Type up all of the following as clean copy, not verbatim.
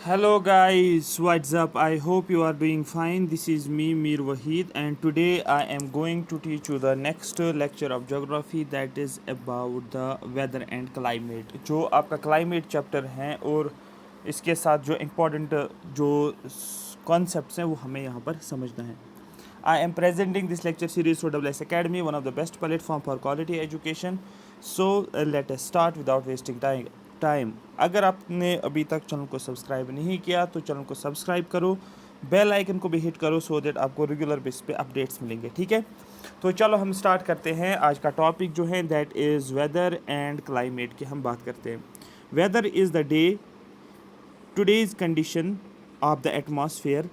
Hello guys, what's up? I hope you are doing fine. This is me Mir Wahid and today I am going to teach you the next lecture of geography that is about the weather and climate. जो आपका climate chapter है और इसके साथ जो important जो concepts हैं वो हमें यहाँ पर समझना है. I am presenting this lecture series through WS Academy, one of the best platform for quality education. So let us start without wasting time. अगर आपने अभी तक चैनल को सब्सक्राइब नहीं किया तो चैनल को सब्सक्राइब करो, बेल आइकन को भी हिट करो सो दैट आपको रेगुलर बेस पे अपडेट्स मिलेंगे. ठीक है, तो चलो हम स्टार्ट करते हैं. आज का टॉपिक जो है that is weather and climate की हम बात करते हैं. Weather is the day today's condition of the atmosphere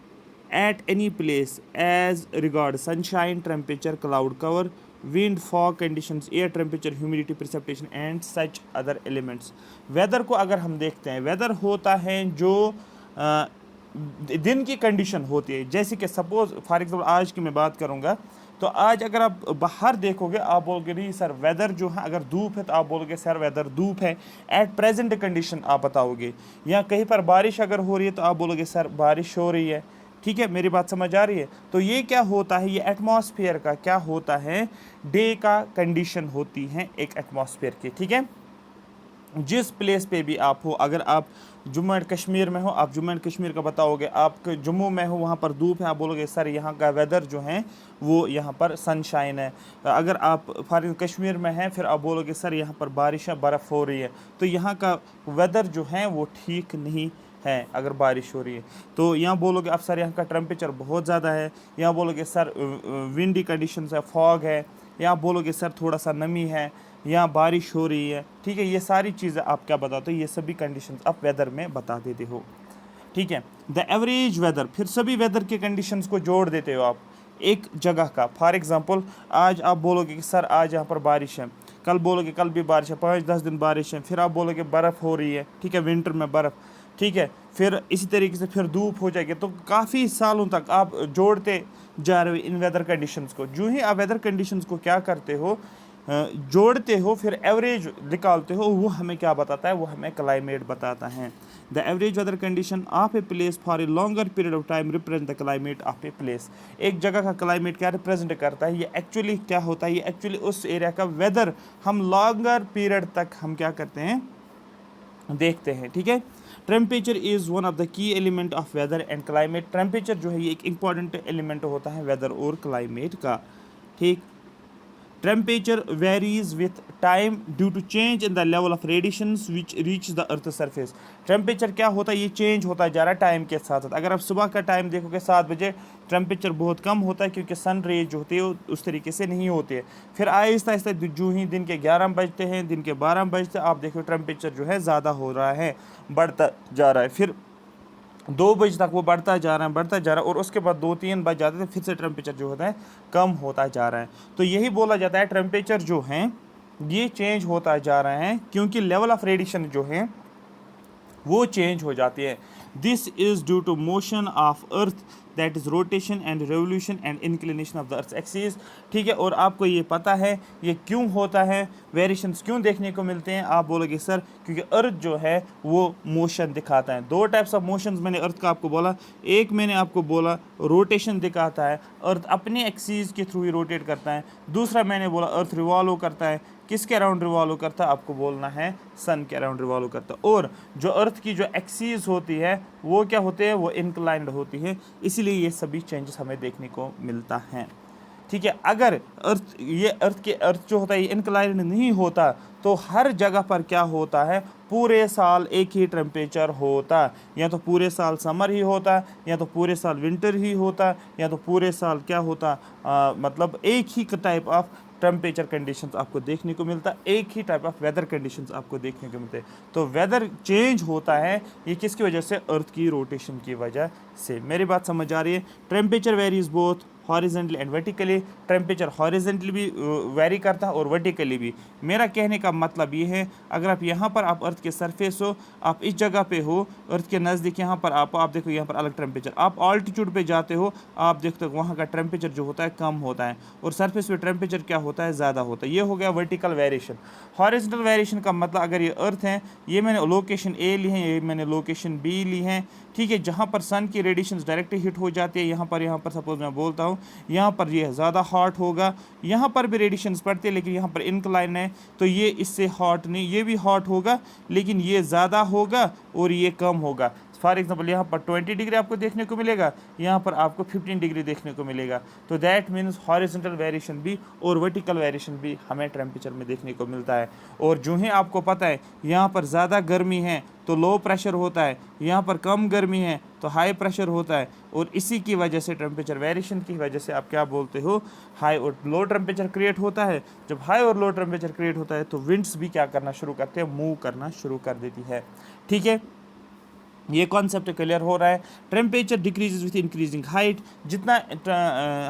at any place as regard sunshine, temperature, cloud cover, wind, fog conditions, air temperature, humidity, precipitation and such other elements. Weather को अगर हम देखते हैं, वेदर होता है जो दिन की कंडीशन होती है. जैसे कि सपोज फॉर एग्जाम्पल आज की मैं बात करूँगा तो आज अगर आप बाहर देखोगे आप बोलोगे नहीं सर वेदर जो है, अगर धूप है तो आप बोलोगे सर वेदर धूप है. एट प्रेजेंट कंडीशन आप बताओगे. या कहीं पर बारिश अगर हो रही है तो आप बोलोगे सर बारिश हो रही है. ठीक है, मेरी बात समझ आ रही है. तो ये क्या होता है, ये एटमॉस्फेयर का क्या होता है, डे का कंडीशन होती है एक एटमॉस्फेयर की. ठीक है, जिस प्लेस पे भी आप हो, अगर आप जम्मू एंड कश्मीर में हो आप जम्मू एंड कश्मीर का बताओगे, आप जम्मू में हो वहाँ पर धूप है आप बोलोगे सर यहाँ का वेदर जो है वो यहाँ पर सनशाइन है. अगर आप फॉर कश्मीर में हैं फिर आप बोलोगे सर यहाँ पर बारिश है, बर्फ़ हो रही है. तो यहाँ का वेदर जो है वो ठीक नहीं है अगर बारिश हो रही है. तो यहाँ बोलोगे आप सर यहाँ का टेम्परेचर बहुत ज़्यादा है. यहाँ बोलोगे सर विंडी कंडीशंस है, फॉग है. यहाँ बोलोगे सर थोड़ा सा नमी है, यहाँ बारिश हो रही है. ठीक है, ये सारी चीज़ें आप क्या बताते हो, ये सभी कंडीशंस आप वेदर में बता देते हो. ठीक है, द एवरेज वेदर, फिर सभी वेदर के कंडीशंस को जोड़ देते हो आप एक जगह का. फॉर एग्जांपल आज आप बोलोगे कि सर आज यहाँ पर बारिश है, कल बोलोगे कल भी बारिश है, 5-10 दिन बारिश है, फिर आप बोलोगे बर्फ़ हो रही है. ठीक है, विंटर में बर्फ़. ठीक है, फिर इसी तरीके से फिर धूप हो जाएगी. तो काफ़ी सालों तक आप जोड़ते जा रहे हो इन वेदर कंडीशंस को. जो ही आप वेदर कंडीशंस को क्या करते हो, जोड़ते हो, फिर एवरेज निकालते हो, वो हमें क्या बताता है, वो हमें क्लाइमेट बताता है. The average weather condition of a place for a longer period of time represent the climate of a place. एक जगह का क्लाइमेट क्या रिप्रेजेंट करता है, ये एक्चुअली क्या होता है, ये एक्चुअली उस एरिया का वेदर हम लॉन्गर पीरियड तक हम क्या करते हैं, देखते हैं. ठीक है, temperature is one of the key element of weather and climate. Temperature जो है ये एक इंपॉर्टेंट एलिमेंट होता है वेदर और क्लाइमेट का. ठीक, temperature varies with time due to change in the level of radiations which reach the earth surface. Temperature क्या होता है, ये चेंज होता जा रहा है टाइम के साथ साथ. अगर आप सुबह का टाइम देखोगे 7 बजे टेम्परेचर बहुत कम होता है क्योंकि सन रेज जो होती है उस तरीके से नहीं होती है. फिर आहिस्ता आहिस्ता जो ही दिन के 11 बजते हैं, दिन के 12 बजते आप देखो टेम्परेचर जो है ज़्यादा हो रहा है, बढ़ता जा रहा है. फिर 2 बजे तक वो बढ़ता जा रहा है और उसके बाद 2-3 बज जाते हैं, फिर से टेम्परेचर जो होता है कम होता जा रहा है. तो यही बोला जाता है टेम्परेचर जो है ये चेंज होता जा रहा है क्योंकि लेवल ऑफ रेडिएशन जो है वो चेंज हो जाती है. This is due to motion of earth that is rotation and revolution and inclination of the earth axis. ठीक है, और आपको ये पता है ये क्यों होता है, वेरिएशंस क्यों देखने को मिलते हैं. आप बोलोगे सर क्योंकि अर्थ जो है वो मोशन दिखाता है. 2 टाइप्स ऑफ मोशंस मैंने अर्थ का आपको बोला. एक मैंने आपको बोला रोटेशन दिखाता है, अर्थ अपने एक्सिस के थ्रू ही रोटेट करता है. दूसरा मैंने बोला अर्थ रिवॉल्व करता है. किसके अराउंड रिवॉल्व करता है, आपको बोलना है सन के अराउंड रिवॉल्व करता है. और जो अर्थ की जो एक्सिस होती है वो क्या होते हैं, वो इंक्लाइंड होती है. इसीलिए ये सभी चेंजेस हमें देखने को मिलता है. ठीक है, अगर अर्थ जो होता है ये इंक्लाइंड नहीं होता तो हर जगह पर क्या होता है, पूरे साल एक ही टेम्परेचर होता. या तो पूरे साल समर ही होता, या तो पूरे साल विंटर ही होता, या तो पूरे साल क्या होता, मतलब एक ही टाइप ऑफ टेम्परेचर कंडीशंस आपको देखने को मिलता, एक ही टाइप ऑफ वेदर कंडीशंस आपको देखने को मिलते हैं. तो वेदर चेंज होता है ये किसकी वजह से, अर्थ की रोटेशन की वजह से. मेरी बात समझ आ रही है. Temperature varies both horizontally and vertically. Temperature horizontally भी वेरी करता है और वर्टिकली भी। मेरा कहने का मतलब ये है, अगर आप यहाँ पर आप अर्थ के सरफेस हो, आप इस जगह पे हो, अर्थ के नज़दीक यहाँ पर आप देखो यहाँ पर अलग टेम्परेचर, आप ऑल्टीट्यूड पे जाते हो, आप देखते हो वहाँ का टेम्परेचर जो होता है कम होता है और सरफेस पे टेम्परेचर क्या होता है, ज़्यादा होता है। ये हो गया वर्टिकल वेरिएशन। हॉरिजॉन्टल वेरिएशन का मतलब, अगर ये अर्थ है, ये मैंने लोकेशन ए ली है, ये मैंने लोकेशन बी ली है, ठीक है, जहाँ पर सन की रेडिएशन डायरेक्टली हिट हो जाती है, यहाँ पर सपोज मैं बोलता हूँ यहाँ पर ये ज़्यादा हॉट होगा, यहाँ पर भी रेडिएशन पड़ती है लेकिन यहाँ पर इंक्लाइन है तो ये इससे हॉट नहीं, ये भी हॉट होगा लेकिन ये ज़्यादा होगा और ये कम होगा। फॉर एग्जाम्पल यहाँ पर 20 डिग्री आपको देखने को मिलेगा, यहाँ पर आपको 15 डिग्री देखने को मिलेगा। तो दैट मीन्स हॉरिजॉन्टल वेरिएशन भी और वर्टिकल वेरिएशन भी हमें टेम्परेचर में देखने को मिलता है। और जो ही आपको पता है यहाँ पर ज़्यादा गर्मी है तो लो प्रेशर होता है, यहाँ पर कम गर्मी है तो हाई प्रेशर होता है, और इसी की वजह से टेम्परेचर वेरिएशन की वजह से आप क्या बोलते हो, हाई और लो टेम्परेचर क्रिएट होता है। जब हाई और लो टेम्परेचर क्रिएट होता है तो विंड्स भी क्या करना शुरू करते हैं, मूव करना शुरू कर देती है। ठीक है, ये कॉन्सेप्ट क्लियर हो रहा है। Temperature decreases with increasing height, जितना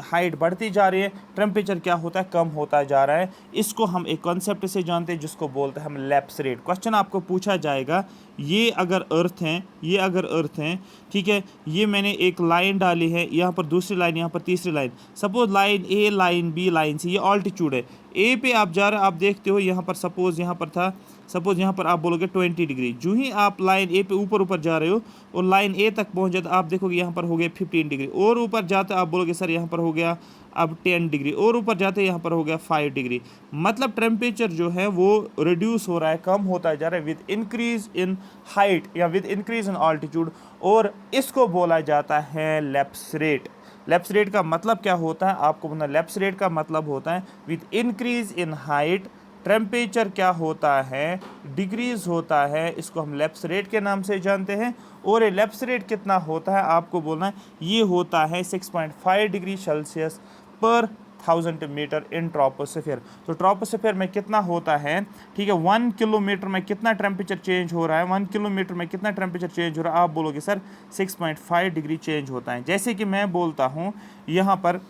हाइट बढ़ती जा रही है टेम्परेचर क्या होता है, कम होता जा रहा है। इसको हम एक कॉन्सेप्ट से जानते हैं जिसको बोलते हैं हम लैप्स रेट। क्वेश्चन आपको पूछा जाएगा, ये अगर अर्थ हैं, ये अगर अर्थ हैं, ठीक है, ये मैंने एक लाइन डाली है, यहाँ पर दूसरी लाइन, यहाँ पर तीसरी लाइन, सपोज लाइन ए, लाइन बी, लाइन सी, ये ऑल्टीट्यूड है। ए पे आप जा रहे हो, आप देखते हो यहाँ पर सपोज यहाँ पर था, सपोज यहाँ पर आप बोलोगे 20 डिग्री, जो ही आप लाइन ए पे ऊपर ऊपर जा रहे हो और लाइन ए तक पहुँच जाते आप देखोगे यहाँ पर हो गया 15 डिग्री, और ऊपर जाते आप बोलोगे सर यहाँ पर हो गया अब 10 डिग्री, और ऊपर जाते यहाँ पर हो गया 5 डिग्री। मतलब टेम्परेचर जो है वो रिड्यूस हो रहा है, कम होता जा रहा है विद इंक्रीज इन हाइट या विद इंक्रीज इन ऑल्टीट्यूड, और इसको बोला जाता है लैप्स रेट। लैप्स रेट का मतलब क्या होता है, आपको बोलना, लैप्स रेट का मतलब होता है with increase in height temperature क्या होता है, डिक्रीज होता है, इसको हम लैप्स रेट के नाम से जानते हैं। और ये लैप्स रेट कितना होता है आपको बोलना है, ये होता है 6.5 डिग्री सेल्सियस पर 1000 मीटर इन ट्रोपोस्फीयर। तो ट्रोपोस्फीयर में कितना होता है, ठीक है, 1 किलोमीटर में कितना टेम्परेचर चेंज हो रहा है, 1 किलोमीटर में कितना टेम्परेचर चेंज हो रहा है, आप बोलोगे सर 6.5 डिग्री चेंज होता है। जैसे कि मैं बोलता हूँ यहाँ पर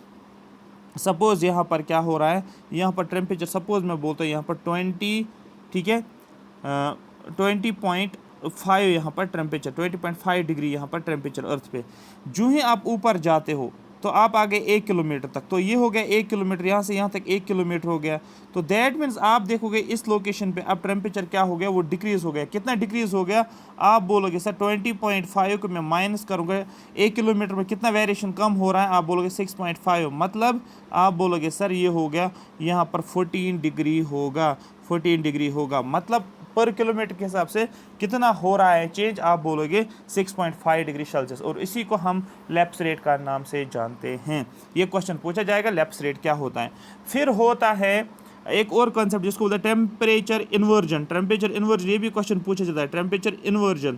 सपोज यहाँ पर क्या हो रहा है, यहाँ पर टेम्परेचर सपोज मैं बोलता हूँ यहाँ पर 20, ठीक है, 20.5 यहाँ पर टेम्परेचर, 20.5 डिग्री यहाँ पर टेम्परेचर अर्थ पे। जो ही आप ऊपर जाते हो तो आप आगे 1 किलोमीटर तक, तो ये हो गया 1 किलोमीटर, यहाँ से यहाँ तक 1 किलोमीटर हो गया। तो दैट मीन्स आप देखोगे इस लोकेशन पे अब टेम्परेचर क्या हो गया, वो डिक्रीज हो गया। कितना डिक्रीज हो गया, आप बोलोगे सर 20.5 को मैं माइनस करूँगा, 1 किलोमीटर में कितना वेरिएशन कम हो रहा है, आप बोलोगे 6.5, मतलब आप बोलोगे सर ये हो गया यहाँ पर 14 डिग्री होगा, 14 डिग्री होगा, मतलब पर किलोमीटर के हिसाब से कितना हो रहा है चेंज, आप बोलोगे 6.5 डिग्री सेल्सियस, और इसी को हम लैप्स रेट का नाम से जानते हैं। ये क्वेश्चन पूछा जाएगा लैप्स रेट क्या होता है। फिर होता है एक और कॉन्सेप्ट जिसको बोलते हैं टेम्परेचर इन्वर्जन। टेम्परेचर इन्वर्जन ये भी क्वेश्चन पूछा जाता है, टेम्परेचर इन्वर्जन,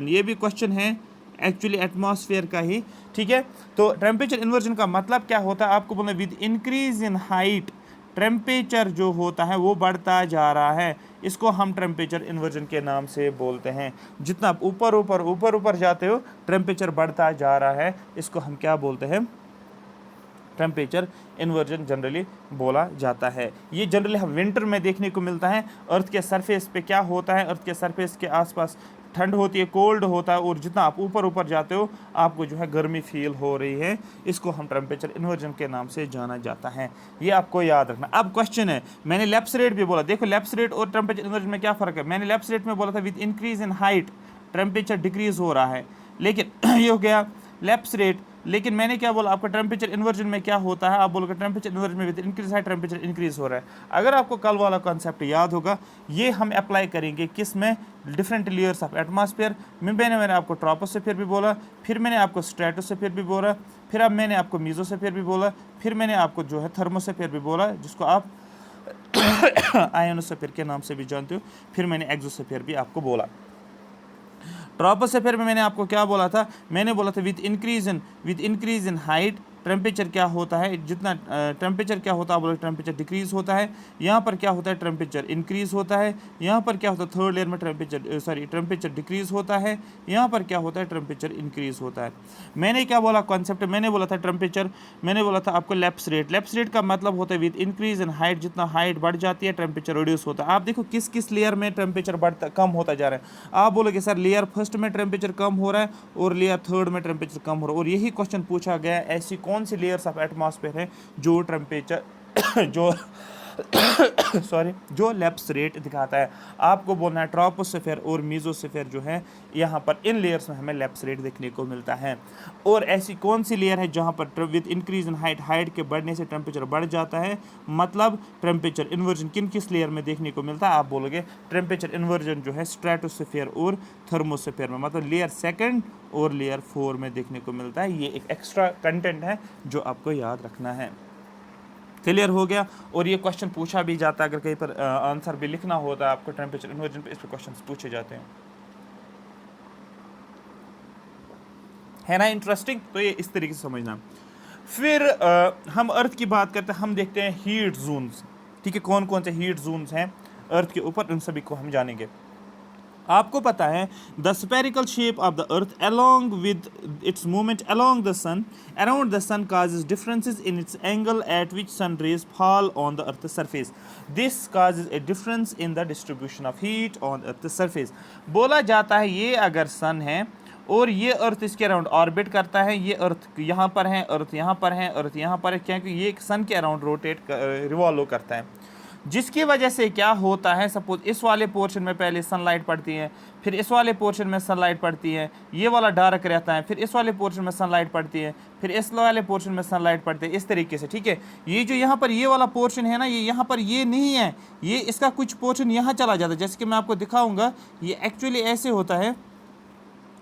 ये भी क्वेश्चन है एक्चुअली एटमॉस्फेयर का ही, ठीक है। तो टेम्परेचर इन्वर्जन का मतलब क्या होता है, आपको बोलना with increase in height temperature जो होता है वो बढ़ता जा रहा है, इसको हम टेम्परेचर इन्वर्जन के नाम से बोलते हैं। जितना आप ऊपर जाते हो टेम्परेचर बढ़ता जा रहा है, इसको हम क्या बोलते हैं, टेम्परेचर इन्वर्जन जनरली बोला जाता है। ये जनरली हम विंटर में देखने को मिलता है। अर्थ के सरफेस पे क्या होता है, अर्थ के सरफेस के आसपास ठंड होती है, कोल्ड होता है, और जितना आप ऊपर जाते हो आपको जो है गर्मी फील हो रही है, इसको हम टेम्परेचर इन्वर्जन के नाम से जाना जाता है। ये आपको याद रखना। अब क्वेश्चन है, मैंने लैप्स रेट भी बोला, देखो लैप्स रेट और टेम्परेचर इन्वर्जन में क्या फ़र्क है। मैंने लैप्स रेट में बोला था with increase in height temperature decrease हो रहा है, लेकिन ये हो गया लैप्स रेट। लेकिन मैंने क्या बोला, आपका टेम्परेचर इन्वर्जन में क्या होता है, आप बोलोगे टेम्परेचर इन्वर्जन में with increase height temperature increase हो रहा है। अगर आपको कल वाला कॉन्सेप्ट याद होगा, ये हम अप्लाई करेंगे किस में, डिफरेंट लेयर्स ऑफ एटमॉस्फेयर में। मैंने आपको ट्रोपोस्फीयर भी बोला, फिर मैंने आपको स्ट्रेटोस्फीयर भी बोला, फिर अब मैंने आपको मीजोस्फीयर भी बोला, फिर मैंने आपको जो है थर्मोस्फीयर भी बोला, जिसको आप आयोनोस्फीयर के नाम से भी जानते हो, फिर मैंने एक्सोस्फीयर भी आपको बोला। ट्रोपोस्फीयर में मैंने आपको क्या बोला था, मैंने बोला था with increase in height temperature क्या होता है, जितना टेम्परेचर क्या होता है बोले टेम्परेचर डिक्रीज होता है, यहाँ पर क्या होता है टेम्परेचर इंक्रीज होता है, यहाँ पर क्या होता है थर्ड लेयर में टेम्परेचर डिक्रीज होता है, यहाँ पर क्या होता है टेम्परेचर इंक्रीज होता है। मैंने क्या बोला कॉन्सेप्ट, मैंने बोला था टेम्परेचर, मैंने बोला था आपको लैप्स रेट का मतलब होता है विद इंक्रीज इन हाइट, जितना हाइट बढ़ जाती है टेम्परेचर रिड्यूस होता है। आप देखो किस किस लेयर में टेम्परेचर बढ़ता कम होता जा रहा है। आप बोलोगे सर लेयर फर्स्ट में टेम्परेचर कम हो रहा है और लेयर थर्ड में टेम्परेचर कम हो रहा है, और यही क्वेश्चन पूछा गया है ऐसी कौन सी लेयर्स ऑफ एटमॉस्फेयर है जो टेम्परेचर जो जो लैप्स रेट दिखाता है। आपको बोलना है ट्रोपोस्फेयर और मेसोस्फेयर जो है यहाँ पर इन लेयर्स में हमें लैप्स रेट देखने को मिलता है। और ऐसी कौन सी लेयर है जहाँ पर विद इंक्रीज इन हाइट के बढ़ने से टेम्परेचर बढ़ जाता है, मतलब टेम्परेचर इन्वर्जन किस लेयर में देखने को मिलता है। आप बोलोगे टेम्परेचर इन्वर्जन जो है स्ट्रेटोस्फेयर और थर्मोस्फेयर में, मतलब लेयर सेकंड और लेयर 4 में देखने को मिलता है। ये एक एक्स्ट्रा कंटेंट है जो आपको याद रखना है। क्लियर हो गया। और ये क्वेश्चन पूछा भी जाता है, अगर कहीं पर आंसर भी लिखना होता है आपको टेम्परेचर इन्वर्जन पे, इस पर क्वेश्चन पूछे जाते हैं, है ना इंटरेस्टिंग। तो ये इस तरीके से समझना। फिर हम अर्थ की बात करते हैं, हम देखते हैं हीट जोन्स। ठीक है, कौन कौन से हीट जोन्स हैं अर्थ के ऊपर, उन सभी को हम जानेंगे। आपको पता है the spherical shape of the earth along with its movement along the sun around the sun causes differences in its angle at which sun rays fall on the earth surface. This causes a difference in the distribution of heat on earth surface. बोला जाता है ये अगर सन है और ये अर्थ इसके around orbit करता है, ये अर्थ यहाँ पर है, अर्थ यहाँ पर है, अर्थ यहाँ पर है, क्योंकि ये सन के अराउंड रोटेट रिवॉल्व करता है, जिसकी वजह से क्या होता है, सपोज इस वाले पोर्शन में पहले सनलाइट पड़ती है, फिर इस वाले पोर्शन में सनलाइट पड़ती है, ये वाला डार्क रहता है, फिर इस वाले पोर्शन में सनलाइट पड़ती है, फिर इस वाले पोर्शन में सनलाइट पड़ती है, इस तरीके से। ठीक है, ये जो यहाँ पर ये वाला पोर्शन है ना, ये यहाँ पर ये नहीं है, ये इसका कुछ पोर्शन यहाँ चला जाता है, जैसे कि मैं आपको दिखाऊंगा। ये एक्चुअली ऐसे होता है,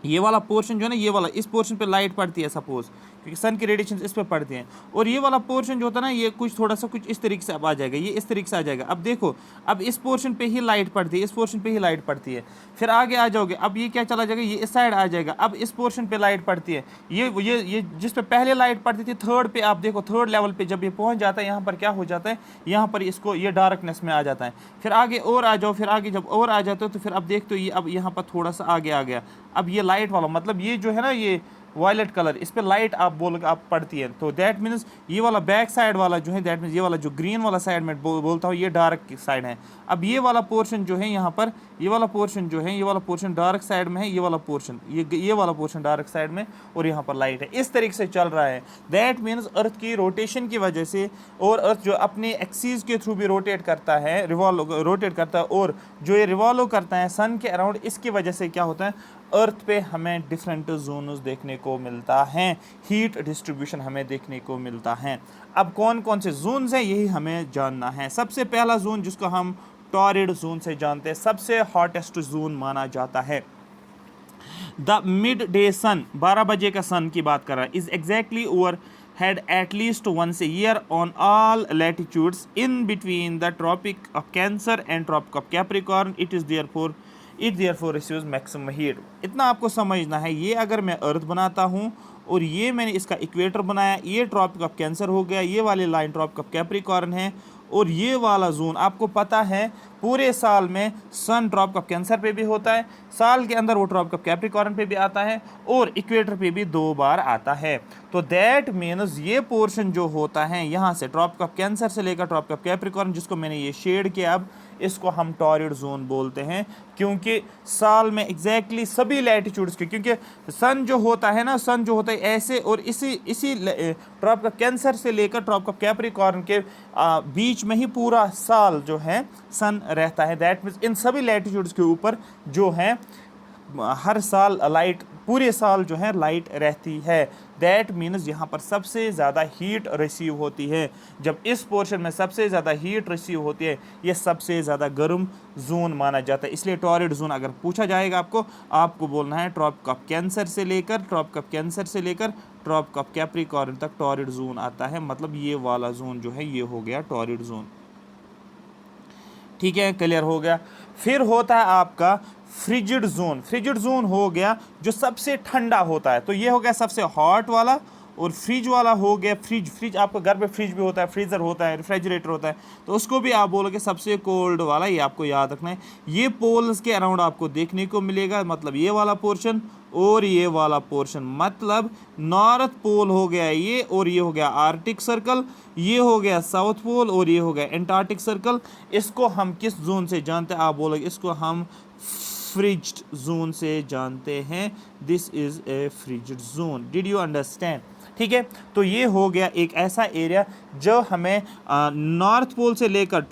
ये वाला पोर्शन जो है ना, ये वाला इस पोर्शन पे लाइट पड़ती है सपोज, क्योंकि सन की रेडिएशन इस पे पड़ती हैं, और ये वाला पोर्शन जो होता है ना, ये कुछ थोड़ा सा कुछ इस तरीके से अब आ जाएगा, ये इस तरीके से आ जाएगा। अब देखो, अब इस पोर्शन पे ही लाइट पड़ती है, इस पोर्शन पे ही लाइट पड़ती है, फिर आगे आ जाओगे, अब ये क्या चला जाएगा, ये इस साइड आ जाएगा, अब इस पोर्शन पे लाइट पड़ती है, ये जिस पे पहले लाइट पड़ती थी थर्ड पे, आप देखो थर्ड लेवल पे जब ये पहुंच जाता है, यहाँ पर क्या हो जाता है, यहाँ पर इसको ये डार्कनेस में आ जाता है। फिर आगे और आ जाओ, फिर आगे जब और आ जाते हो तो फिर अब देखते हो ये अब यहाँ पर थोड़ा सा आगे आ गया, अब ये लाइट वाला, मतलब ये जो है ना, ये वायलेट कलर, इस पे लाइट आप आप पड़ती है, तो दैट मीन्स ये वाला बैक साइड वाला जो है, दैट मीन्स ये वाला जो ग्रीन वाला साइड में बोलता हूँ, ये डार्क साइड है। अब ये वाला पोर्शन जो है यहाँ पर, ये वाला पोर्शन जो है, ये वाला पोर्शन डार्क साइड में है, ये वाला पोर्शन ये वाला पोर्शन डार्क साइड में, और यहाँ पर लाइट है। इस तरीके से चल रहा है। दैट मीन्स अर्थ की रोटेशन की वजह से, और अर्थ जो अपने एक्सीज के थ्रू भी रोटेट करता है, रोटेट करता है, और जो ये रिवॉल्व करता है सन के अराउंड, इसकी वजह से क्या होता है, अर्थ पे हमें डिफरेंट जोन्स देखने को मिलता है, हीट डिस्ट्रीब्यूशन हमें देखने को मिलता है। अब कौन कौन से जोन्स हैं यही हमें जानना है। सबसे पहला जोन जिसको हम टॉरिड जोन से जानते हैं, सबसे हॉटेस्ट जोन माना जाता है। द मिड डे सन, 12 बजे का सन की बात कर रहा है, is exactly over had at least once a year on all latitudes in between the Tropic of Cancer and Tropic of Capricorn. It therefore receives maximum heat. इतना आपको समझना है, ये अगर मैं अर्थ बनाता हूँ और ये मैंने इसका इक्वेटर बनाया, ये ट्रॉपिक ऑफ कैंसर हो गया, ये वाली लाइन ट्रॉपिक ऑफ कैप्रिकॉर्न है, और ये वाला जोन आपको पता है पूरे साल में सन ट्रॉपिक ऑफ कैंसर पे भी होता है, साल के अंदर वो ट्रॉपिक ऑफ कैप्रिकॉर्न पे भी आता है, और इक्वेटर पे भी 2 बार आता है। तो दैट मीन्स ये पोर्शन जो होता है यहाँ से ट्रॉपिक ऑफ कैंसर से लेकर ट्रॉपिक ऑफ कैप्रिकॉर्न, जिसको मैंने ये शेड किया, अब इसको हम टॉरिड जोन बोलते हैं, क्योंकि साल में एग्जैक्टली सभी लैटिट्यूड्स के, क्योंकि सन जो होता है ना, सन जो होता है ऐसे, और इसी ट्रॉपिक ऑफ कैंसर से लेकर ट्रॉपिक ऑफ कैप्रिकॉर्न के बीच में ही पूरा साल जो है सन रहता है। दैट मीन्स इन सभी लैटिट्यूड्स के ऊपर जो है हर साल लाइट, पूरे साल जो है लाइट रहती है। दैट मीन्स यहाँ पर सबसे ज़्यादा हीट रिसीव होती है। जब इस पोर्शन में सबसे ज़्यादा हीट रिसीव होती है, ये सबसे ज़्यादा गर्म जोन माना जाता है। इसलिए टॉरिड जोन अगर पूछा जाएगा आपको बोलना है ट्रॉपिक ऑफ कैंसर से लेकर ट्रॉपिक ऑफ कैप्रिकॉर्न तक टॉरिड जोन आता है, मतलब ये वाला जोन जो है ये हो गया टॉरिड जोन। ठीक है, क्लियर हो गया। फिर होता है आपका फ्रिजिड जोन। फ्रिजिड जोन हो गया जो सबसे ठंडा होता है, तो ये हो गया सबसे हॉट वाला, और फ्रिज वाला हो गया, फ्रिज आपके घर पे फ्रिज भी होता है, फ्रीज़र होता है, रेफ्रिजरेटर होता है, तो उसको भी आप बोलोगे सबसे कोल्ड वाला, ये आपको याद रखना है। ये पोल्स के अराउंड आपको देखने को मिलेगा, मतलब ये वाला पोर्शन और ये वाला पोर्शन, मतलब नॉर्थ पोल हो गया ये, और ये हो गया आर्टिक सर्कल, ये हो गया साउथ पोल, और ये हो गया एंटार्क्टिक सर्कल। इसको हम किस जोन से जानते हैं? आप बोलोगे इसको हम फ्रिज्ड जोन से जानते हैं। This is a frigid zone. Did you understand? ठीक है, तो ये हो गया एक ऐसा एरिया जो हमें नॉर्थ पोल से लेकर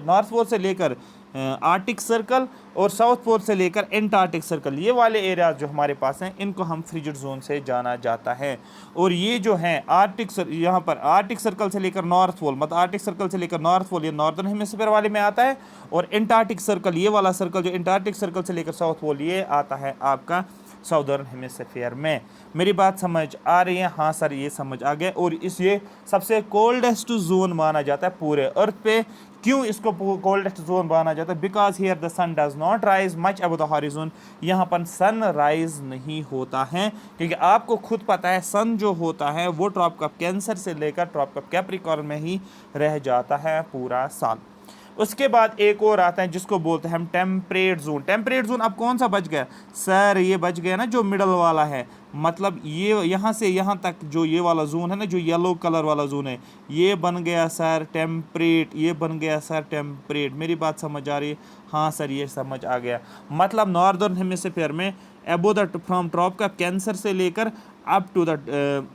नॉर्थ पोल से लेकर आर्टिक सर्कल और साउथ पोल से लेकर एंटार्क्टिक सर्कल, ये वाले एरिया जो हमारे पास हैं इनको हम फ्रिजिड जोन से जाना जाता है। और ये जो है यहाँ पर आर्टिक सर्कल से लेकर नॉर्थ पोल, मतलब आर्टिक सर्कल से लेकर नॉर्थ पोल ये नॉर्दर्न हेमिस्फीयर वाले में आता है, और एंटार्क्टिक सर्कल ये वाला सर्कल जो एंटार्क्टिक सर्कल से लेकर साउथ पोल ये आता है आपका साउदर्न हेमिस्फीयर में। मेरी बात समझ आ रही है? हाँ सर, ये समझ आ गया। और ये सबसे कोल्डेस्ट जोन माना जाता है पूरे अर्थ पे। क्यों इसको कोल्डेस्ट जोन माना जाता है? Because here the sun does not rise much above the horizon. यहाँ पर सन राइज नहीं होता है, क्योंकि आपको खुद पता है सन जो होता है वो ट्रॉपिक ऑफ कैंसर से लेकर ट्रॉपिक ऑफ कैप्रिकॉर्न में ही रह जाता है पूरा साल। उसके बाद एक और आता है जिसको बोलते हैं हम टेम्परेट जोन। टेम्परेट जोन अब कौन सा बच गया सर? ये बच गया ना जो मिडल वाला है, मतलब ये यहाँ से यहाँ तक जो ये वाला जोन है ना, जो येलो कलर वाला जोन है, ये बन गया सर टेम्परेट, ये बन गया सर टेम्परेट। मेरी बात समझ आ रही है? हाँ सर, ये समझ आ गया। मतलब नॉर्दर्न हेमिस्फीयर में above the from Tropic of Cancer से लेकर अप टू द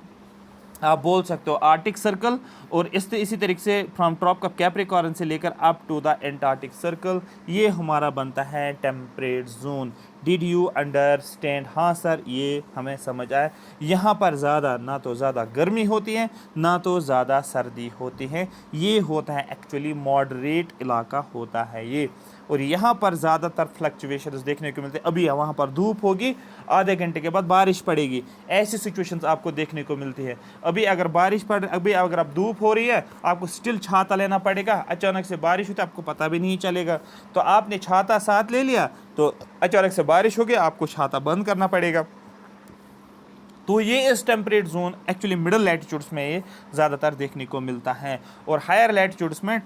आप बोल सकते हो आर्टिक सर्कल, और इसी तरीके से फ्रॉम ट्रॉपिक ऑफ कैप्रिकॉर्न से लेकर up to the Antarctic Circle, ये हमारा बनता है temperate zone. Did you understand? हाँ सर, ये हमें समझ आया। यहाँ पर ज़्यादा ना तो ज़्यादा गर्मी होती है ना तो ज़्यादा सर्दी होती है, ये होता है एक्चुअली मॉडरेट इलाका होता है ये। और यहाँ पर ज़्यादातर फ्लक्चुएशंस देखने को मिलते हैं। अभी वहाँ पर धूप होगी, आधे घंटे के बाद बारिश पड़ेगी, ऐसी सिचुएशंस आपको देखने को मिलती है। अभी अगर आप धूप हो रही है, आपको स्टिल छाता लेना पड़ेगा। अचानक से बारिश होती है, आपको पता भी नहीं चलेगा। तो आपने छाता साथ ले लिया, तो अचानक से बारिश हो गई, आपको छाता बंद करना पड़ेगा। तो ये इस temperate zone actually middle latitudes में ये ज़्यादातर देखने को मिलता है। और हायर लैटिट्यूड्स में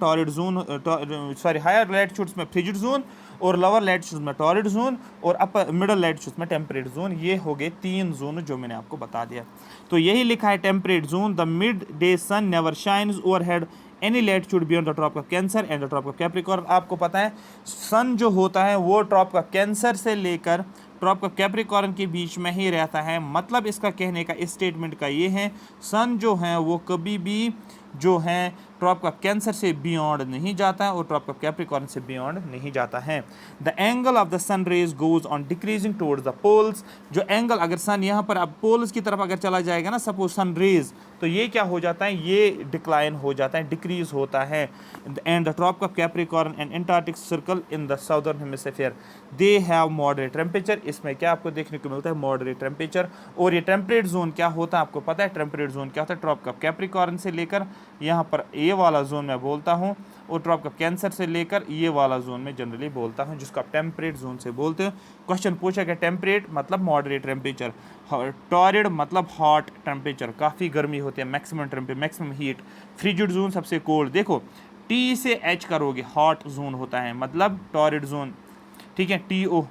हायर लैटिट्यूड्स में फ्रिजिड जोन, और लोअर लैटिट्यूड्स में टॉरिड जोन, और अपर मिडल लैटिट्यूड्स में टेम्परेट जोन। ये हो गए 3 जोन जो मैंने आपको बता दिया। तो यही लिखा है temperate zone, the mid day sun never shines overhead any latitude beyond the Tropic of Cancer and the Tropic of Capricorn. आपको पता है सन जो होता है वो ट्रॉपिक ऑफ कैंसर से लेकर ट्रॉपिक ऑफ कैप्रिकॉर्न के बीच में ही रहता है। मतलब इसका कहने का इस स्टेटमेंट का ये है, सन जो है वो कभी भी जो है ट्रॉपिक ऑफ कैंसर से बियॉन्ड नहीं जाता है और ट्रॉपिक ऑफ कैप्रिकॉर्न से बियॉन्ड नहीं जाता है। The angle of the sun rays goes on decreasing towards the poles. जो एंगल, अगर सन यहाँ पर अब पोल्स की तरफ अगर चला जाएगा ना, सपोज सन रेज, तो ये क्या हो जाता है, ये डिक्लाइन हो जाता है, डिक्रीज होता है। And the Tropic of Capricorn and Antarctic Circle in the southern hemisphere they have moderate temperature. इसमें क्या आपको देखने को मिलता है, मॉडरेट टेम्परेचर। और ये टेम्परेट जोन क्या होता है आपको पता है? टेम्परेट जोन क्या होता है? ट्रॉपिक ऑफ कैप्रिकॉर्न से लेकर यहाँ पर ये वाला जोन मैं बोलता हूँ, और ट्रॉपिक ऑफ कैंसर से लेकर ये वाला जोन में जनरली बोलता हूँ, जिसको आप टेम्परेट जोन से बोलते हैं। क्वेश्चन पूछा गया टेम्परेट मतलब मॉडरेट टेम्परेचर, टॉरिड मतलब हॉट टेम्परेचर, काफ़ी गर्मी होती है, maximum temperature, maximum heat. Frigid zone सबसे कोल्ड। देखो टी से एच करोगे, हॉट जोन होता है, मतलब टॉरिड जोन, ठीक है, TO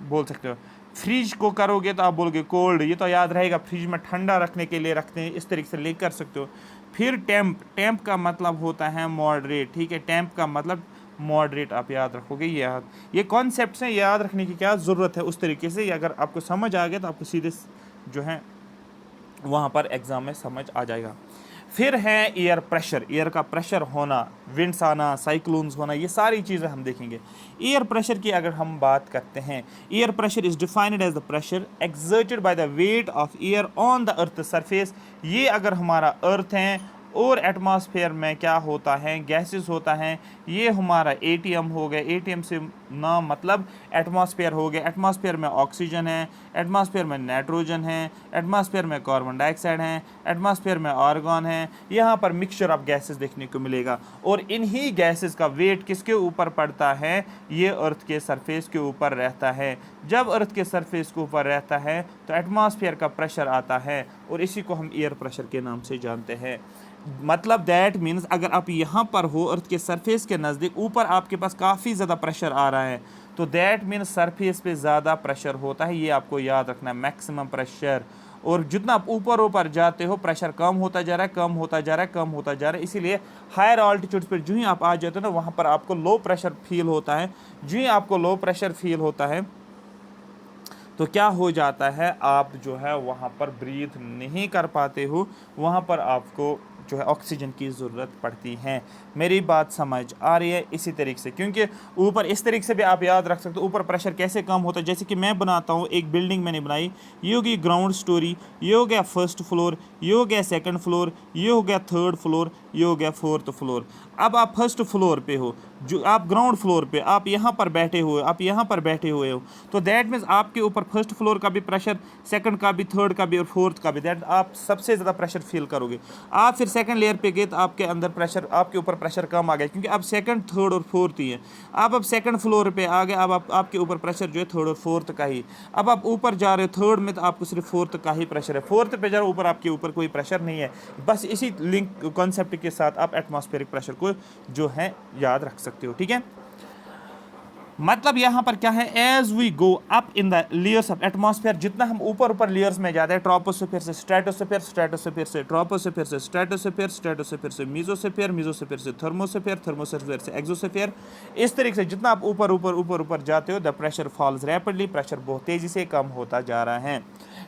बोल सकते हो। फ्रिज को करोगे तो आप बोलोगे कोल्ड, ये तो याद रहेगा, फ्रिज में ठंडा रखने के लिए रखते हैं, इस तरीके से ले कर सकते हो। फिर टेम्प का मतलब होता है मॉडरेट, ठीक है, टेम्प का मतलब मॉडरेट आप याद रखोगे। ये कॉन्सेप्ट्स हैं, याद रखने की क्या ज़रूरत है उस तरीके से। अगर आपको समझ आ गया तो आपको सीधे जो है वहाँ पर एग्ज़ाम में समझ आ जाएगा। फिर है एयर प्रेशर, एयर का प्रेशर होना, विंड्स आना, साइक्लोन्स होना, ये सारी चीज़ें हम देखेंगे। एयर प्रेशर की अगर हम बात करते हैं, air pressure is defined as the pressure exerted by the weight of air on the earth surface. ये अगर हमारा अर्थ है और एटमॉस्फेयर में क्या होता है, गैसेस होता है। ये हमारा एटीएम हो गया, एटीएम से नाम मतलब एटमॉस्फेयर हो गया। एटमॉस्फेयर में ऑक्सीजन है, एटमॉस्फेयर में नाइट्रोजन है, एटमॉस्फेयर में कार्बन डाइऑक्साइड है, एटमॉस्फेयर में आर्गन है। यहाँ पर मिक्सचर ऑफ गैसेस देखने को मिलेगा। और इन्हीं गैसेस का वेट किसके ऊपर पड़ता है, ये अर्थ के सरफेस के ऊपर रहता है। जब अर्थ के सरफेस के ऊपर रहता है तो एटमॉस्फेयर का प्रेशर आता है, और इसी को हम एयर प्रेशर के नाम से जानते हैं। मतलब दैट मीन्स अगर आप यहाँ पर हो अर्थ के सरफेस के नज़दीक, ऊपर आपके पास काफ़ी ज़्यादा प्रेशर आ रहा है, तो दैट मीन्स सरफेस पे ज़्यादा प्रेशर होता है। ये आपको याद रखना है, मैक्सिमम प्रेशर। और जितना आप ऊपर ऊपर जाते हो प्रेशर कम होता जा रहा है, कम होता जा रहा है, कम होता जा रहा है। इसीलिए हायर ऑल्टीट्यूड पर जो ही आप आ जाते हो ना, वहाँ पर आपको लो प्रेशर फील होता है। जो ही आपको लो प्रेशर फील होता है तो क्या हो जाता है, आप जो है वहाँ पर ब्रीथ नहीं कर पाते हो, वहाँ पर आपको जो है ऑक्सीजन की ज़रूरत पड़ती है। मेरी बात समझ आ रही है? इसी तरीके से, क्योंकि ऊपर इस तरीके से भी आप याद रख सकते हो ऊपर प्रेशर कैसे कम होता है। जैसे कि मैं बनाता हूँ, एक बिल्डिंग मैंने बनाई, ये हो गई ग्राउंड स्टोरी, ये हो गया फर्स्ट फ्लोर, ये हो गया सेकंड फ्लोर, ये हो गया थर्ड फ्लोर, ये हो गया फोर्थ फ्लोर। अब आप फर्स्ट फ्लोर पे हो, जो आप ग्राउंड फ्लोर पे, आप यहाँ पर बैठे हुए, आप यहाँ पर बैठे हुए हो, तो दैट मीन्स आपके ऊपर फर्स्ट फ्लोर का भी प्रेशर, सेकंड का भी, थर्ड का भी और फोर्थ का भी, दैट आप सबसे ज़्यादा प्रेशर फील करोगे। आप फिर सेकंड लेयर पे गए तो आपके अंदर प्रेशर, आपके ऊपर प्रेशर कम आ गया, क्योंकि आप सेकंड, थर्ड और फोर्थ ही है। अब सेकंड फ्लोर पे आ गए, अब आपके ऊपर प्रेशर जो है थर्ड और फोर्थ का ही। अब आप ऊपर जा रहे हो थर्ड में, तो आपको सिर्फ फोर्थ का ही प्रेशर है। फोर्थ पे जा रहे हो, ऊपर आपके ऊपर कोई प्रेशर नहीं है। बस इसी लिंक कॉन्सेप्ट के साथ आप एटमॉस्फेरिक प्रेशर को जो है याद रख सकते हो, ठीक है। मतलब यहाँ पर क्या है, as we go up in the layers of atmosphere, जितना हम ऊपर ऊपर लेयर्स में जाते हैं, ट्रोपोस्फेयर से स्ट्रेटोस्फेयर, स्ट्रेटोस्फेयर से ट्रोपोस्फेयर से स्ट्रेटोस्फेयर, स्ट्रेटोस्फेयर से मीजोस्फेयर, मीजोस्फेयर से थर्मोस्फेयर, थर्मोस्फेयर से एक्सोस्फेयर। इस तरीके से जितना आप ऊपर ऊपर ऊपर ऊपर जाते हो, the pressure falls rapidly, pressure बहुत तेजी से कम होता जा रहा है,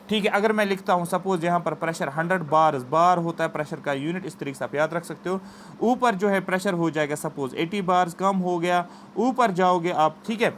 ठीक है। अगर मैं लिखता हूँ सपोज यहाँ पर प्रेशर 100 बार्स, बार होता है प्रेशर का यूनिट, इस तरीके से आप याद रख सकते हो। ऊपर जो है प्रेशर हो जाएगा सपोज 80 बार्स, कम हो गया, ऊपर जाओगे आप, ठीक है।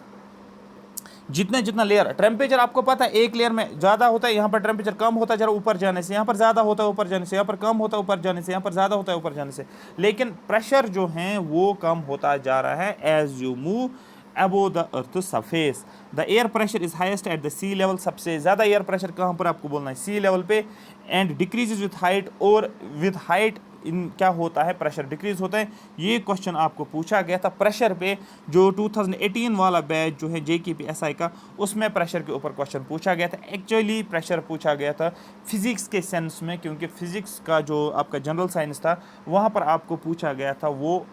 जितना जितना लेयर, टेम्परेचर आपको पता है एक लेयर में ज़्यादा होता है, यहाँ पर टेम्परेचर कम होता है जरा ऊपर जाने से, यहाँ पर ज़्यादा होता है ऊपर जाने से, यहाँ पर कम होता है ऊपर जाने से, यहाँ पर ज़्यादा होता है ऊपर जाने से, लेकिन प्रेशर जो है वो कम होता जा रहा है as you move above the earth surface. The air pressure is highest at the sea level. सबसे ज़्यादा एयर प्रेशर कहाँ पर आपको बोलना है, सी लेवल पे, एंड डिक्रीजेज विथ हाइट, और विथ हाइट इन क्या होता है, प्रेशर डिक्रीज होता है। ये क्वेश्चन आपको पूछा गया था प्रेशर पे, जो 2018 वाला बैच जो है JKPSI का, उसमें प्रेशर के ऊपर क्वेश्चन पूछा गया था। एक्चुअली प्रेशर पूछा गया था फिजिक्स के सेंस में, क्योंकि फिजिक्स का जो आपका जनरल साइंस था वहाँ पर आपको पूछा गया था वो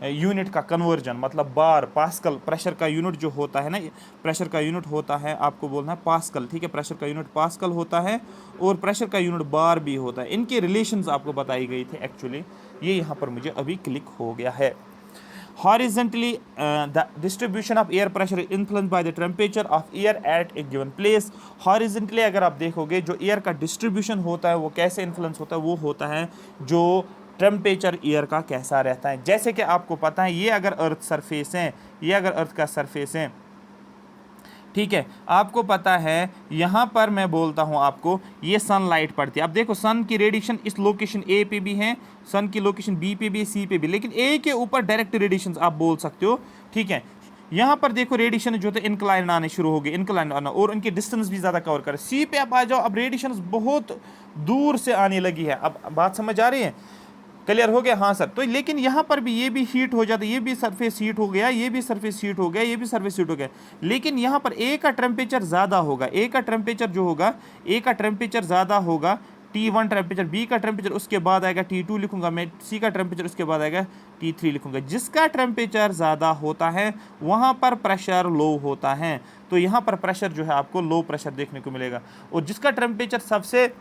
यूनिट का कन्वर्जन, मतलब बार, पास्कल। प्रेशर का यूनिट जो होता है ना, प्रेशर का यूनिट होता है, आपको बोलना है पास्कल, ठीक है। प्रेशर का यूनिट पास्कल होता है और प्रेशर का यूनिट बार भी होता है। इनके रिलेशंस आपको बताई गई थी एक्चुअली, ये यहाँ पर मुझे अभी क्लिक हो गया है। Horizontally, the distribution of air pressure is influenced by the temperature of air at a given place. Horizontally अगर आप देखोगे जो एयर का डिस्ट्रीब्यूशन होता है वो कैसे इन्फ्लुएंस होता है, वो होता है जो टेम्परेचर एयर का कैसा रहता है। जैसे कि आपको पता है, ये अगर अर्थ सरफेस है, ये अगर अर्थ का सरफेस है, ठीक है, आपको पता है यहाँ पर मैं बोलता हूँ आपको, ये सनलाइट पड़ती है। अब देखो सन की रेडिएशन इस लोकेशन ए पे भी है, सन की लोकेशन बी पे भी, सी पे भी, लेकिन ए के ऊपर डायरेक्ट रेडिएशन आप बोल सकते हो, ठीक है। यहाँ पर देखो रेडिएशन जो थे इंक्लाइन आने शुरू हो गए, इंक्लाइन आना, और उनकी डिस्टेंस भी ज़्यादा कवर करे। सी पे आप आ जाओ, अब रेडिएशन बहुत दूर से आने लगी है। अब बात समझ आ रही है, क्लियर हो गया? हाँ सर। तो लेकिन यहाँ पर भी ये भी हीट हो जाता है, ये भी सरफेस हीट हो गया, ये भी सरफेस हीट हो गया, ये भी सरफेस हीट हो गया, लेकिन यहाँ पर ए का टेम्परेचर ज़्यादा होगा। ए का टेम्परेचर जो होगा, ए का टेम्परेचर ज़्यादा होगा, T1 टेम्परेचर, बी का टेम्परेचर उसके बाद आएगा T2 लिखूंगा मैं, सी का टेम्परेचर उसके बाद आएगा T3 लिखूंगा। जिसका टेम्परेचर ज़्यादा होता है वहाँ पर प्रेशर लो होता है, तो यहाँ पर प्रेशर जो है आपको लो प्रेशर देखने को मिलेगा, और जिसका टेम्परेचर सबसे